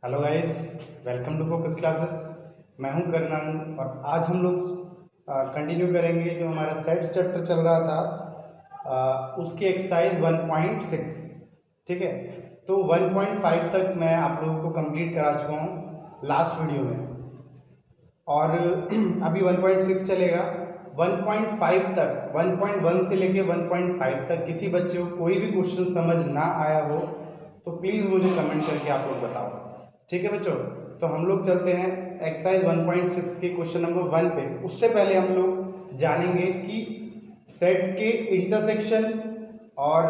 Hello guys, welcome to focus classes. मैं हूं करनान और आज हम लोग कंटिन्यू करेंगे जो हमारा सेट्स चैप्टर चल रहा था उसकी एक्सरसाइज 1.6। ठीक है, तो 1.5 तक मैं आप लोगों को कंप्लीट करा चुका हूं लास्ट वीडियो में और अभी 1.6 चलेगा। 1.5 तक 1.1 से लेके 1.5 तक किसी बच्चे को कोई भी क्वेश्चन समझ ना आया हो तो प्लीज़ मुझे कमेंट करके आप लोग बताओ। ठीक है बच्चों, तो हम लोग चलते हैं एक्सरसाइज 1.6 के क्वेश्चन नंबर 1 पे। उससे पहले हम लोग जानेंगे कि सेट के इंटरसेक्शन और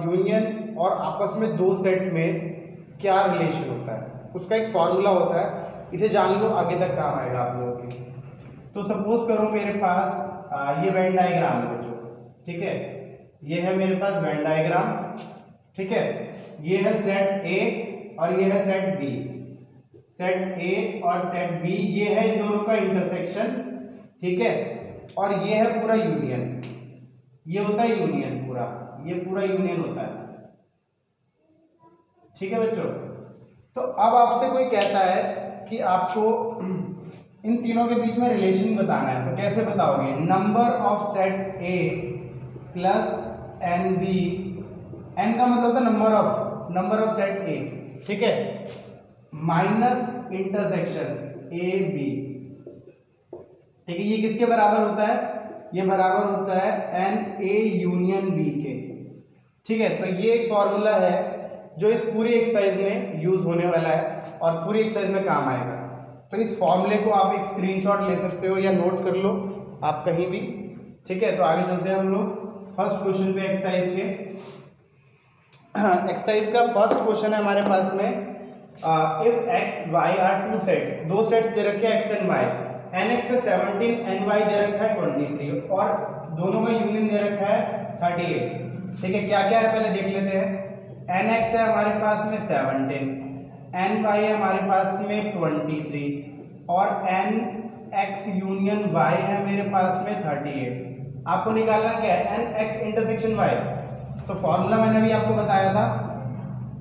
यूनियन और आपस में दो सेट में क्या रिलेशन होता है। उसका एक फॉर्मूला होता है, इसे जान लो, आगे तक काम आएगा आप लोगों के। तो सपोज करो मेरे पास ये वेन डायग्राम है बच्चों। ठीक है, ये है मेरे पास वेन डायग्राम। ठीक है, ये है सेट ए और ये है सेट बी। सेट ए और सेट बी, ये है इन दोनों का इंटरसेक्शन। ठीक है, और ये है पूरा यूनियन। ये होता है यूनियन, पूरा ये पूरा यूनियन होता है। ठीक है बच्चों, तो अब आपसे कोई कहता है कि आपको इन तीनों के बीच में रिलेशन बताना है, तो कैसे बताओगे? Number of set A plus n B. N का मतलब था नंबर ऑफ सेट ए। ठीक है, माइनस इंटरसेक्शन ए बी। ठीक है, ये किसके बराबर होता है? ये बराबर होता है एन ए यूनियन बी के। ठीक है, तो ये एक फॉर्मूला है जो इस पूरी एक्सरसाइज में यूज होने वाला है और पूरी एक्सरसाइज में काम आएगा। तो इस फॉर्मूले को आप एक स्क्रीनशॉट ले सकते हो या नोट कर लो आप कहीं भी। ठीक है, तो आगे चलते हैं हम लोग फर्स्ट क्वेश्चन पे एक्सरसाइज के। एक्सरसाइज का फर्स्ट क्वेश्चन है हमारे पास में, if X Y are two sets, दो सेट्स दे रखे हैं X and Y. N X है 17, एन वाई दे रखा है 23 और दोनों का यूनियन दे रखा है 38। ठीक है, क्या क्या है पहले देख लेते हैं। एन एक्स है हमारे पास में 17, एन वाई है हमारे पास में 23 और एन एक्स यूनियन वाई है मेरे पास में 38। आपको निकालना क्या है? N X intersection Y. तो फॉर्मूला मैंने अभी आपको बताया था।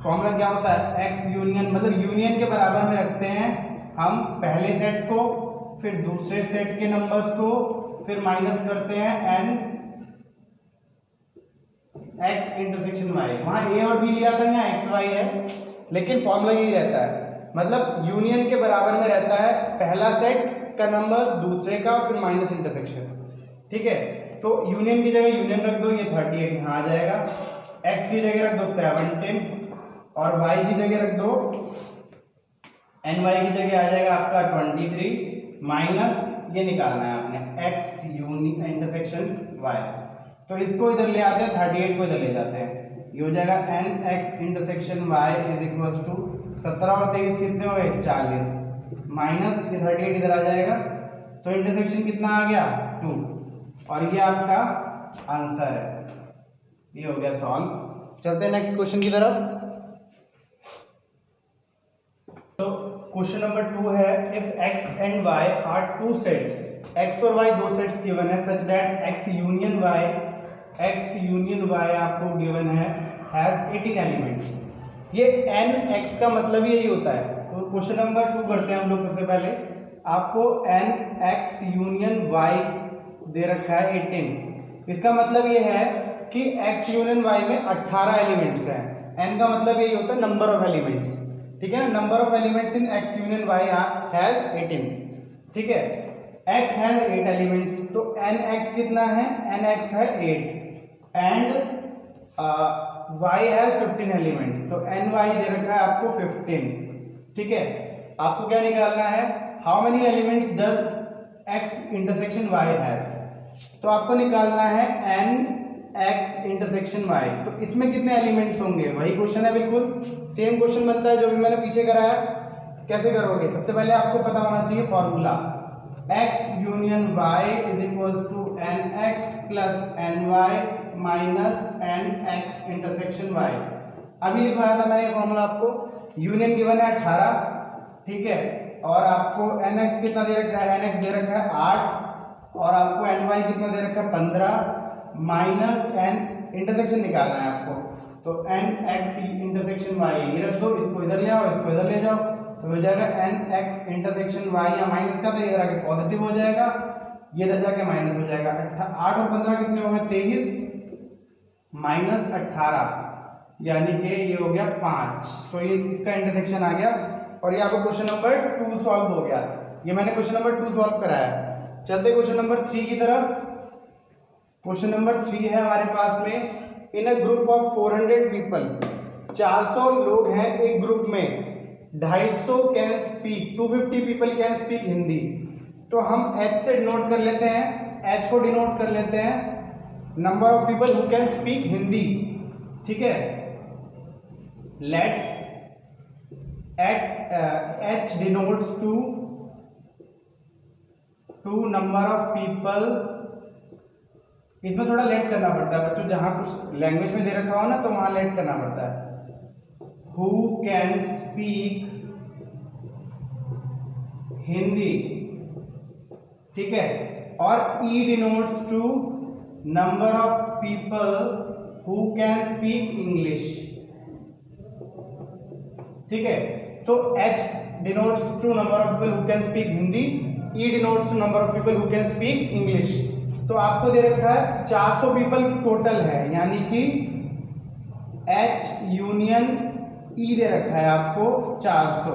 फॉर्मूला क्या होता है? एक्स यूनियन, मतलब यूनियन के बराबर में रखते हैं हम पहले सेट को, फिर दूसरे सेट के नंबर्स को, फिर माइनस करते हैं एन एक्स इंटरसेक्शन वाई। वहां ए और बी लिया था, यहाँ एक्स वाई है, लेकिन फॉर्मूला यही रहता है। मतलब यूनियन के बराबर में रहता है पहला सेट का नंबर्स, दूसरे का, फिर माइनस इंटरसेक्शन। ठीक है, तो यूनियन की जगह यूनियन रख दो, ये 38 यहाँ आ जाएगा। एक्स की जगह रख दो 17 और वाई की जगह रख दो, एन वाई की जगह आ जाएगा आपका 23 माइनस ये निकालना है आपने एक्स यूनियन इंटरसेक्शन वाई। तो इसको इधर ले आते हैं, 38 को इधर ले जाते हैं, ये हो जाएगा n X intersection Y is equal to 17 और 23 कितने हुए? 40 माइनस ये 38 इधर आ जाएगा। तो इंटरसेक्शन कितना आ गया? 2 और ये आपका आंसर है। ये हो गया सॉल्व। चलते हैं नेक्स्ट क्वेश्चन की तरफ। तो क्वेश्चन नंबर 2 है, if X and Y are two sets, X और वाई दो सेट्स गिवन है, such that X union Y आपको गिवन है हैज 18 एलिमेंट्स। ये एन एक्स का मतलब यही होता है। तो क्वेश्चन नंबर 2 करते हैं हम लोग। सबसे पहले आपको एन एक्स यूनियन वाई दे रखा है 18। इसका मतलब ये है कि x यूनियन y में 18 एलिमेंट्स हैं। n का मतलब यही होता है नंबर ऑफ एलिमेंट्स। ठीक है ना, number of elements in x union y has 18। ठीक है, x हैज 8 एलिमेंट्स, तो nx कितना है? nx है 8 एंड y हैज 15 एलिमेंट्स, तो ny दे रखा है आपको 15। ठीक है, आपको क्या निकालना है? How many elements does x intersection y has. तो आपको निकालना है n x इंटरसेक्शन y। तो इसमें कितने एलिमेंट्स होंगे? वही क्वेश्चन है, बिल्कुल सेम क्वेश्चन बनता है जो भी मैंने पीछे कराया। कैसे करोगे? सबसे पहले आपको पता होना चाहिए formula, x union y is equal to n X plus n Y minus n X intersection y। अभी लिखवाया था मैंने फॉर्मूला आपको। यूनियन गिवन है 18, ठीक है, और आपको एन एक्स कितना दे रखा है? एन एक्स दे रखा है 8 और आपको एन वाई कितना दे रखा है? 15 माइनस एन इंटरसेक्शन निकालना है आपको। तो एन एक्स इंटरसेक्शन वाई, ये रख दो, इसको इधर ले आओ, इसको इधर ले जाओ, तो हो जाएगा एन एक्स इंटरसेक्शन वाई, या माइनस का तो इधर आके पॉजिटिव हो जाएगा, ये इधर जाके माइनस हो जाएगा। 8 और 15 कितने हो गए? 23 माइनस 18, यानी कि ये हो गया 5। तो ये इसका इंटरसेक्शन आ गया और ये आपको क्वेश्चन नंबर 2 सॉल्व हो गया। ये मैंने क्वेश्चन नंबर 2 सॉल्व कराया। चलते क्वेश्चन नंबर 3 की तरफ। क्वेश्चन नंबर 3 है हमारे पास में, इन अ ग्रुप ऑफ 400 पीपल, 400 लोग हैं एक ग्रुप में, 250 can speak, 250 people can speak Hindi. तो हम एच से डिनोट कर लेते हैं, एच को डिनोट कर लेते हैं number of people who can speak Hindi, ठीक है। Let H denotes to number of people, इसमें थोड़ा लेट करना पड़ता है बच्चों, जहां कुछ लैंग्वेज में दे रखा हो ना तो वहां लेट करना पड़ता है। हु कैन स्पीक हिंदी, ठीक है। और E denotes to number of people who can speak English, ठीक है। तो H denotes to number of people who can speak Hindi, E denotes to number of people who can speak English. तो आपको दे रखा है 400 पीपल टोटल है, यानी कि H यूनियन E दे रखा है आपको 400,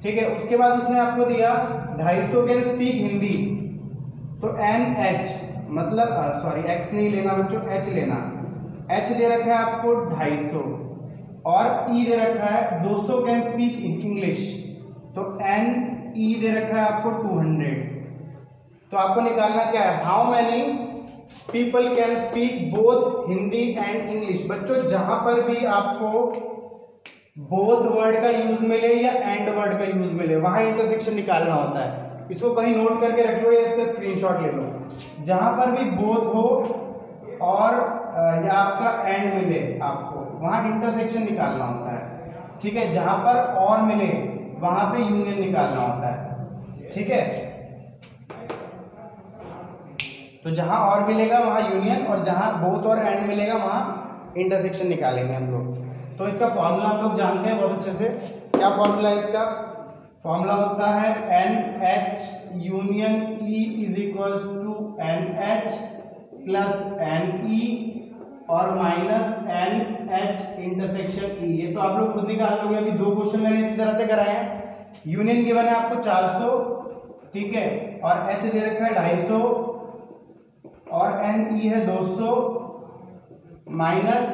ठीक है। उसके बाद उसने आपको दिया 250 कैन स्पीक हिंदी, तो NH मतलब सॉरी X नहीं लेना बच्चों, H लेना। H दे रखा है आपको 250 और E दे रखा है 200 कैन स्पीक इंग्लिश, तो NE दे रखा है आपको 200। तो आपको निकालना क्या है? How many people can speak both Hindi and English. बच्चों जहां पर भी आपको बोथ वर्ड का यूज मिले या एंड वर्ड का यूज मिले वहां इंटरसेक्शन निकालना होता है। इसको कहीं नोट करके रख लो या इसका स्क्रीनशॉट ले लो। जहां पर भी बोथ हो और या आपका एंड मिले आपको वहां इंटरसेक्शन निकालना होता है, ठीक है। जहां पर और मिले वहां पे यूनियन निकालना होता है, ठीक है। तो जहां और मिलेगा वहां यूनियन और जहां बोथ और एंड मिलेगा वहां इंटरसेक्शन निकालेंगे हम लोग। तो इसका फॉर्मूला हम लोग जानते हैं बहुत अच्छे से। क्या फॉर्मूला है इसका? फॉर्मूला होता है NH union E is equals to NH plus NE और माइनस NH इंटरसेक्शन E। ये तो आप लोग खुद निकाल लोगे, अभी 2 क्वेश्चन मैंने इसी तरह से कराए हैं। यूनियन गिवन है आपको 400, ठीक है, और H दे रखा है 250 और NE है 200 माइनस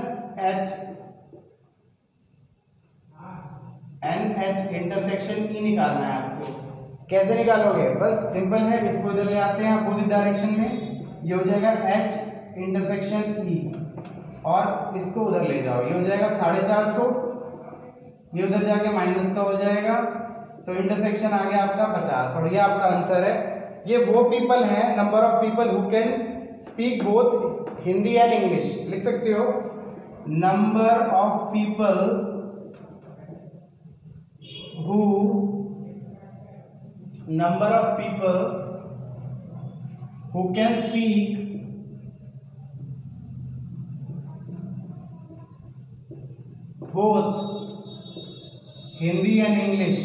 NH इंटरसेक्शन E निकालना है आपको। कैसे निकालोगे? बस सिंपल है, इसको इधर ले आते हैं अपोजिट डायरेक्शन में, ये हो जाएगा H इंटरसेक्शन E और इसको उधर ले जाओ, ये हो जाएगा 450, ये उधर जाके माइनस का हो जाएगा, तो इंटरसेक्शन आ गया आपका 50 और ये आपका आंसर है। ये वो पीपल हैं, number of people who can speak both Hindi and English. लिख सकते हो number of people who can speak both Hindi and English.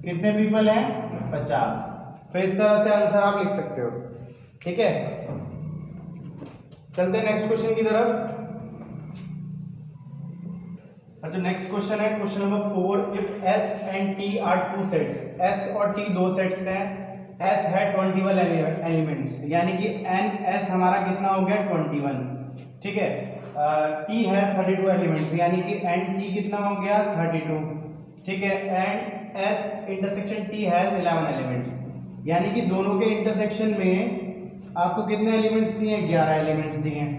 कितने पीपल हैं? 50। तो इस तरह से आंसर आप लिख सकते हो, ठीक है। चलते हैं नेक्स्ट क्वेश्चन की तरफ। अच्छा, नेक्स्ट क्वेश्चन है question number 4। If S and T are 2 sets, S और T 2 सेट्स हैं, S है 21 एलिमेंट्स, यानी कि NS हमारा कितना हो गया? 21, ठीक है। T है 32 एलिमेंट्स, यानी कि NT कितना हो गया? 32, ठीक है। And S intersection T has 11 elements, यानी कि दोनों के इंटरसेक्शन में आपको कितने एलिमेंट्स दिए? 11 एलिमेंट्स दिए हैं,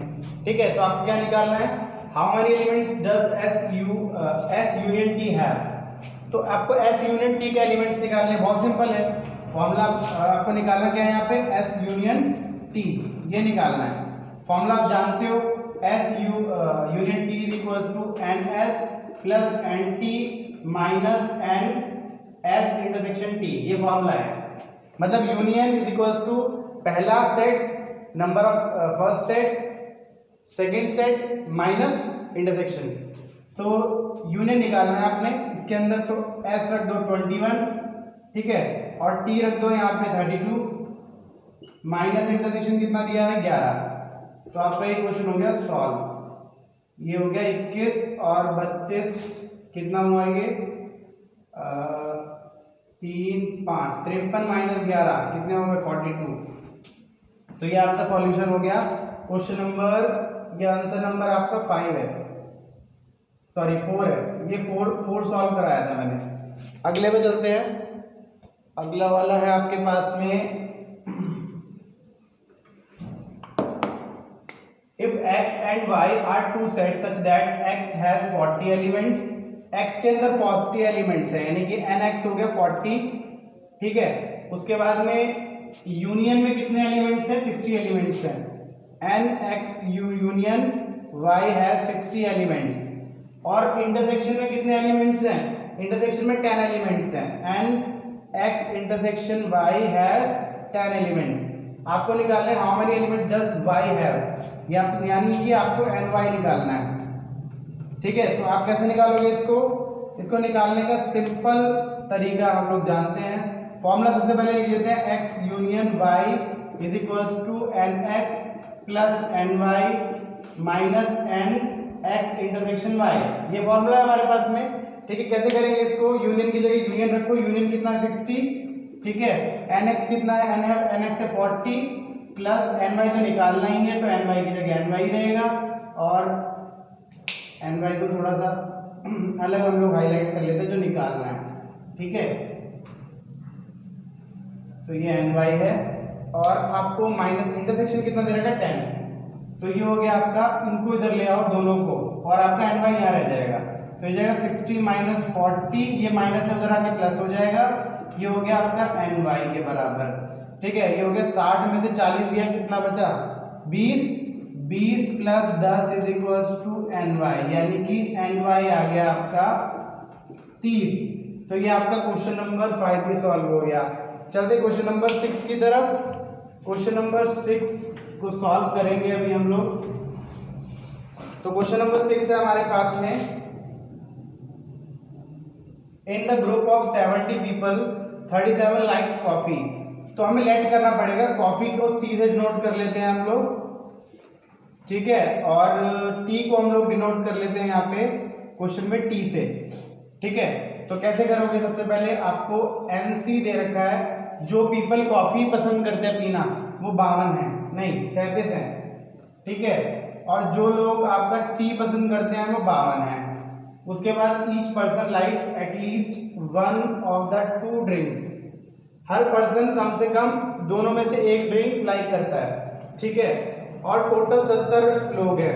ठीक है। तो आपको क्या निकालना है? How many elements does S union T have? तो आपको S यूनियन T के एलिमेंट्स निकालने, बहुत सिंपल है। फॉर्मूला आपको निकालना क्या है यहाँ पे? S यूनियन T, ये निकालना है। फॉर्मूला आप जानते हो, S union T is equals to NS plus NT minus NS intersection T, ये फॉर्मूला है। मतलब यूनियन इज इक्वल्स टू पहला set number of first set, second set minus intersection. तो यूनियन निकालना है आपने इसके अंदर, तो s रख दो 21, ठीक है, और t रख दो यहाँ पे 32, माइनस इंटरसेक्शन कितना दिया है 11। तो आपका ये क्वेश्चन हो गया सॉल्व। ये हो गया 21 और 32 कितना हुआ ये 3 5 53 माइनस 11 कितने हो गए 42। तो ये आपका सॉल्यूशन हो गया क्वेश्चन नंबर, ये आंसर नंबर आपका 5 है, सॉरी 4 है, ये 4 सॉल्व कराया था मैंने। अगले पे चलते हैं। अगला वाला है आपके पास में if x and y are two sets such that x has 40 elements, x के अंदर 40 एलिमेंट्स है, यानी कि nx हो गया 40, ठीक है। उसके बाद में यूनियन में कितने एलिमेंट्स हैं 60 एलिमेंट्स हैं, nx union y has 60 elements. और इंटरसेक्शन में कितने एलिमेंट्स हैं, इंटरसेक्शन में 10 एलिमेंट्स हैं, nx intersection y has 10 elements. आपको निकालना है how many elements does y have, यानी कि आपको ny निकालना है, ठीक है। तो आप कैसे निकालोगे इसको निकालने का सिंपल तरीका हम लोग जानते हैं। फॉर्मूला सबसे पहले लिख लेते हैं, x union y is equals to nx plus ny minus nx intersection y। ये फॉर्मूला है हमारे पास में, ठीक है। कैसे करेंगे इसको, यूनियन की जगह यूनियन रखो, यूनियन कितना है 60, ठीक है, nx कितना है nx है 40 प्लस ny तो निकालना ही है, तो ny की जगह ny रहेगा, और ny को थोड़ा सा अलग हम लोग हाईलाइट कर लेते हैं जो निकालना है, ठीक है। तो ये ny है, और आपको माइनस इंटरसेक्शन कितना दे रखा है 10, तो ये हो गया आपका, इनको इधर ले आओ दोनों को, और आपका ny यहाँ रह जाएगा, तो ये जाएगा 60 माइनस 40, ये माइनस उधर आके प्लस हो जाएगा, ये हो गया आपका ny के बराबर, ठीक है। ये हो गया 60 में से 40 गया, कितना बचा 20, 20 plus 10 is equals to ny, यानी कि ny आ गया आपका 30। तो ये आपका क्वेश्चन नंबर 5 भी सॉल्व हो गया। चलते क्वेश्चन नंबर 6 की तरफ। क्वेश्चन नंबर 6 को सॉल्व करेंगे अभी हम लोग। तो क्वेश्चन नंबर 6 है हमारे पास में, in the group of 70 people 37 likes coffee. तो हमें लेट करना पड़ेगा, कॉफी को सी से डिनोट कर लेते हैं हम लोग, ठीक है, और टी को हम लोग डिनोट कर लेते हैं यहाँ पे क्वेश्चन में टी से, ठीक है। तो कैसे करोगे, सबसे पहले आपको एनसी दे रखा है, जो पीपल कॉफी पसंद करते हैं पीना वो 52 है, नहीं 37 है, ठीक है, और जो लोग आपका टी पसंद करते हैं वो 52 है। उसके बाद each person likes at least one of the 2 drinks, हर पर्सन कम से कम दोनों में से एक ड्रिंक लाइक करता है, ठीक है, और टोटल 70 लोग हैं।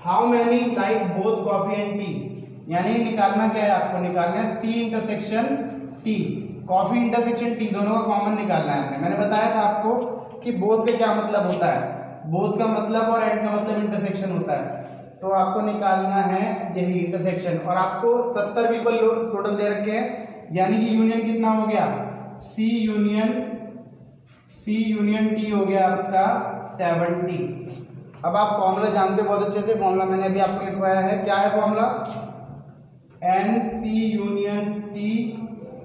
How many like both coffee and tea, यानी निकालना क्या है, आपको निकालना है C intersection T, coffee intersection T, दोनों का कॉमन निकालना है। मैंने बताया था आपको कि बोथ का क्या मतलब होता है, बोथ का मतलब और एंड का मतलब इंटरसेक्शन होता है, तो आपको निकालना है यही इंटरसेक्शन। और आपको 70 पीपल टोटल दे रखे हैं, यानी कि यूनियन कितना हो गया, सी यूनियन टी हो गया आपका 70। अब आप फॉर्मूला जानते हो बहुत अच्छे से, फॉर्मूला मैंने अभी आपको लिखवाया है, क्या है formula, n C union T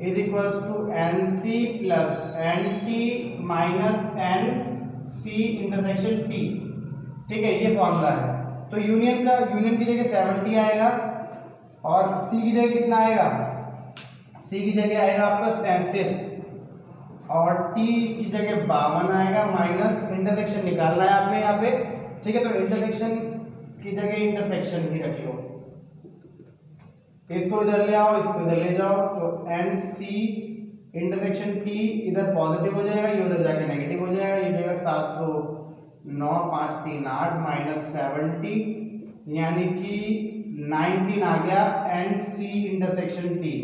is equals to n C plus n T minus n C intersection T, ठीक है, ये फॉर्मूला है। तो यूनियन की जगह 70 आएगा, और सी की जगह कितना आएगा, सी की जगह आएगा आपका 37, और टी की जगह 52 आएगा, माइनस इंटरसेक्शन निकालना है आपने यहाँ पे, ठीक है। तो इंटरसेक्शन की जगह इंटरसेक्शन ही रख लो, इसको इधर ले आओ, इसको इधर ले जाओ, तो एन सी इंटरसेक्शन टी इधर पॉजिटिव हो जाएगा, ये उधर जाकर नेगेटिव हो जाएगा, ये हो जाएगा 7 तो 9 5 3 8 माइनस 70, यानी कि 19 आ गया एन सी इंटरसेक्शन टी,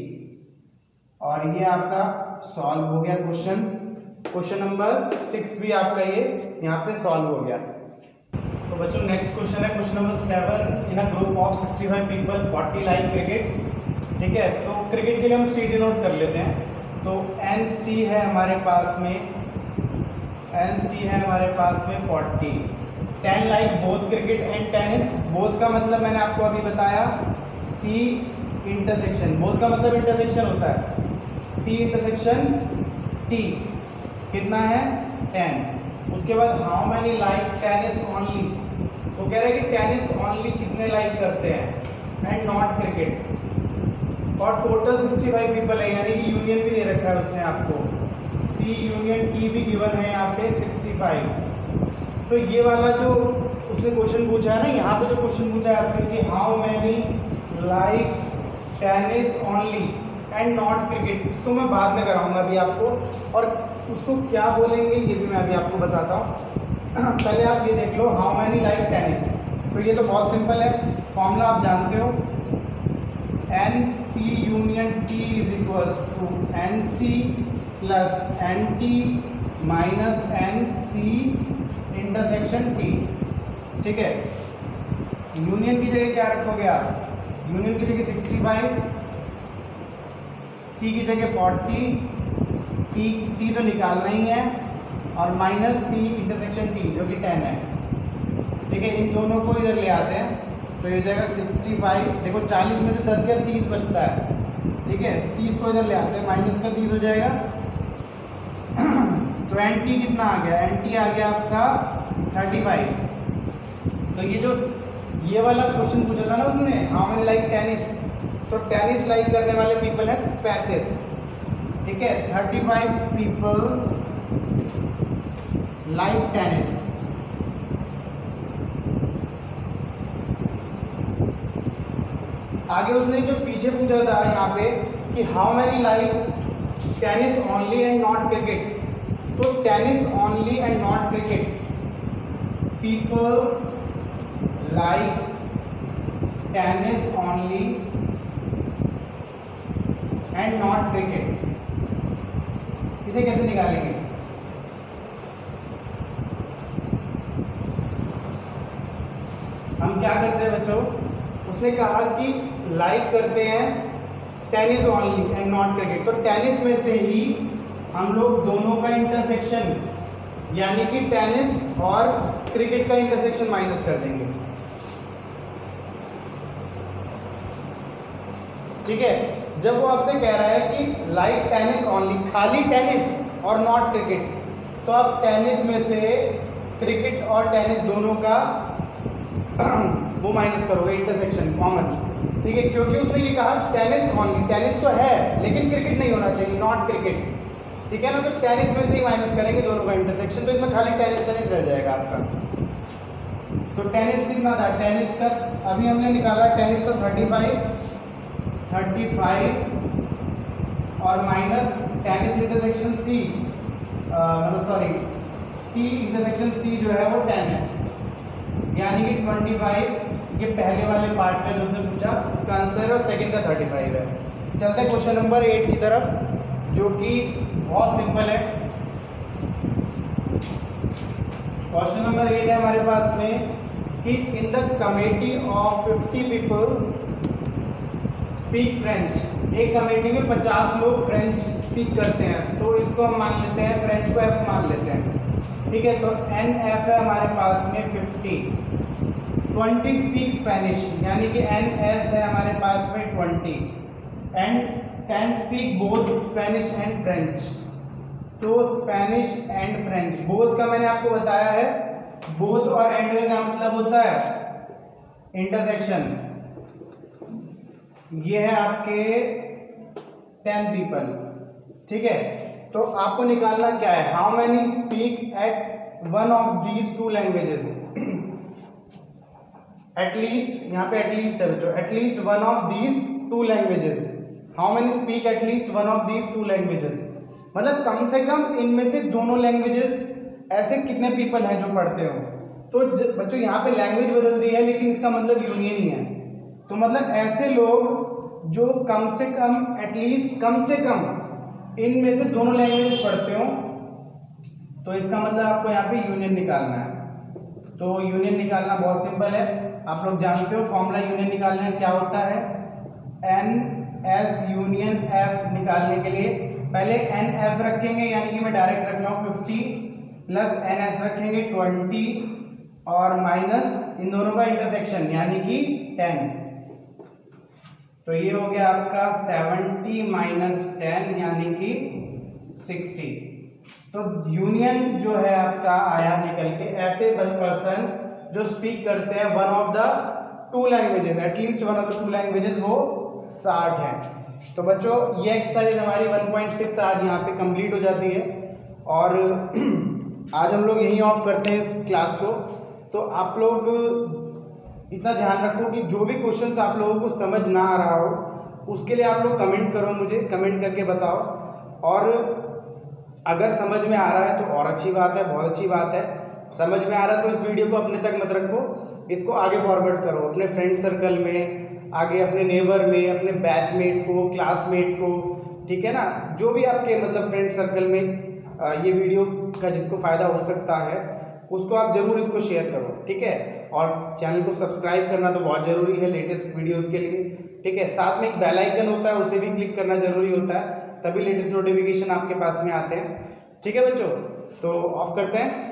और ये आपका सॉल्व हो गया क्वेश्चन नंबर 6 भी आपका ये यहाँ पे सॉल्व हो गया। तो बच्चों नेक्स्ट क्वेश्चन है question number 7, in a group of 65 people 40 like cricket, ठीक है। तो क्रिकेट के लिए हम सी डिनोट कर लेते हैं, तो एन सी है हमारे पास में, एंड सी है हमारे पास में 40। 10 like both cricket and tennis. Both का मतलब मैंने आपको अभी बताया सी इंटरसेक्शन, बोथ का मतलब इंटरसेक्शन होता है, सी इंटरसेक्शन टी कितना है 10। उसके बाद how many like tennis only, वो कह रहे हैं कि टेनिस ओनली कितने लाइक करते हैं एंड नॉट क्रिकेट। और टोटल 65 पीपल है, यानी कि यूनियन भी दे रखा है उसने आपको, सी यूनियन टी भी गिवन है यहाँ पे 65। तो ये वाला जो उसने क्वेश्चन पूछा है ना, यहाँ पे जो क्वेश्चन पूछा है आपसे कि how many like tennis only and not cricket, इसको मैं बाद में कराऊंगा अभी आपको, और उसको क्या बोलेंगे ये भी मैं अभी आपको बताता हूँ। पहले आप ये देख लो हाउ मैनी लाइक टेनिस। तो ये तो बहुत सिंपल है, फॉर्मूला आप जानते हो, n C union T is equals to n C plus n T minus n C intersection T. ठीक है, यूनियन की जगह क्या रखोगे आप, यूनियन की जगह 65, सी की जगह 40, टी तो निकालना ही है, और माइनस सी इंटरसेक्शन टी जो कि 10 है। ठीक है, इन दोनों को इधर ले आते हैं तो ये जाएगा 65। देखो 40 में से 10 गया 30 बचता है। ठीक है, 30 को इधर ले आते हैं, माइनस का 30 हो जाएगा। तो एन टी कितना आ गया, एन टी आ गया आपका 35। तो ये वाला क्वेश्चन पूछा था ना उसने हाउ मेनी लाइक टेनिस, तो टेनिस लाइक करने वाले पीपल है 35। ठीक है, 35 पीपल लाइक टेनिस। आगे उसने जो पीछे पूछा था यहाँ पे कि how many like tennis only and not cricket, तो tennis only and not cricket, people like tennis only and not cricket, इसे कैसे निकालेंगे, हम क्या करते हैं बच्चों, उसने कहा कि लाइक करते हैं tennis only and not cricket, तो टेनिस में से ही हम लोग दोनों का इंटरसेक्शन यानी कि टेनिस और क्रिकेट का इंटरसेक्शन माइनस कर देंगे। ठीक है, जब वो आपसे कह रहा है कि लाइक टेनिस ओनली, खाली टेनिस और नॉट क्रिकेट, तो आप टेनिस में से क्रिकेट और टेनिस दोनों का वो माइनस करोगे, इंटरसेक्शन कॉमन। ठीक है, क्योंकि उसने ये कहा टेनिस ओनली, टेनिस तो है लेकिन क्रिकेट नहीं होना चाहिए, नॉट क्रिकेट। ठीक है ना, तो टेनिस में से ही माइनस करेंगे दोनों का इंटरसेक्शन, तो इसमें खाली टेनिस रह जाएगा आपका। तो टेनिस कितना था, टेनिस का अभी हमने निकाला, टेनिस का 35 और माइनस टेनिस इंटरसेक्शन सी, मतलब सॉरी टी इंटरसेक्शन सी जो है वो 10 है, यानी कि 25। ये पहले वाले पार्ट का जो उसने पूछा उसका आंसर, और सेकंड का 35 है। चलते हैं क्वेश्चन नंबर 8 की तरफ, जो कि बहुत सिंपल है। क्वेश्चन नंबर 8 है हमारे पास में कि in the committee of 50 people speak French, एक कमेटी में 50 लोग फ्रेंच स्पीक करते हैं, तो इसको हम मान लेते हैं, फ्रेंच को एफ मान लेते हैं। ठीक है, तो एन एफ है हमारे पास में 50। 20 स्पीक स्पेनिश, यानी कि एन एस है हमारे पास में 20, and 10 speak both Spanish and French, तो स्पेनिश एंड फ्रेंच। बोथ का मैंने आपको बताया है, बोथ और एंड का क्या मतलब होता है, इंटरसेक्शन। ये है आपके 10 पीपल। ठीक है, तो आपको निकालना क्या है, how many speak at one of these two languages, at least, यहाँ पे एटलीस्ट है बच्चों, at least one of these two languages, how many speak at least one of these two languages, मतलब कम से कम इनमें से दोनों लैंग्वेजेस ऐसे कितने पीपल हैं जो पढ़ते हो। तो बच्चों यहाँ पे लैंग्वेज बदल दी है लेकिन इसका मतलब यूनियन ही है, तो मतलब ऐसे लोग जो कम से कम, एटलीस्ट कम से कम इनमें से दोनों लैंग्वेज पढ़ते हो, तो इसका मतलब आपको यहाँ पे यूनियन निकालना है। तो यूनियन निकालना बहुत सिंपल है, आप लोग जानते हो फॉर्मूला यूनियन निकालने क्या होता है, एन एस यूनियन एफ निकालने के लिए पहले एन एफ रखेंगे, यानी कि मैं डायरेक्ट रख रहा हूँ 50 प्लस एन एस रखेंगे 20 और माइनस इन दोनों का इंटरसेक्शन यानी कि 10। तो ये हो गया आपका 70 माइनस 10 यानी कि 60। तो यूनियन जो है आपका आया निकल के ऐसे पर्सन जो स्पीक करते हैं one of the two languages, at least one of the two languages, वो 60 है। तो बच्चों ये एक्सरसाइज हमारी 1.6 आज यहाँ पे कंप्लीट हो जाती है और आज हम लोग यहीं ऑफ करते हैं इस क्लास को। तो आप लोग इतना ध्यान रखो कि जो भी क्वेश्चंस आप लोगों को समझ ना आ रहा हो उसके लिए आप लोग कमेंट करो, मुझे कमेंट करके बताओ। और अगर समझ में आ रहा है तो और अच्छी बात है, बहुत अच्छी बात है। समझ में आ रहा है तो इस वीडियो को अपने तक मत रखो, इसको आगे फॉरवर्ड करो अपने फ्रेंड सर्कल में, आगे अपने नेबर में, अपने बैचमेट को, क्लासमेट को, ठीक है ना। जो भी आपके मतलब फ्रेंड सर्कल में ये वीडियो का जिसको फ़ायदा हो सकता है उसको आप ज़रूर इसको शेयर करो, ठीक है। और चैनल को सब्सक्राइब करना तो बहुत ज़रूरी है लेटेस्ट वीडियोस के लिए, ठीक है। साथ में एक बेल आइकन होता है उसे भी क्लिक करना ज़रूरी होता है, तभी लेटेस्ट नोटिफिकेशन आपके पास में आते हैं, ठीक है बच्चों। तो ऑफ करते हैं।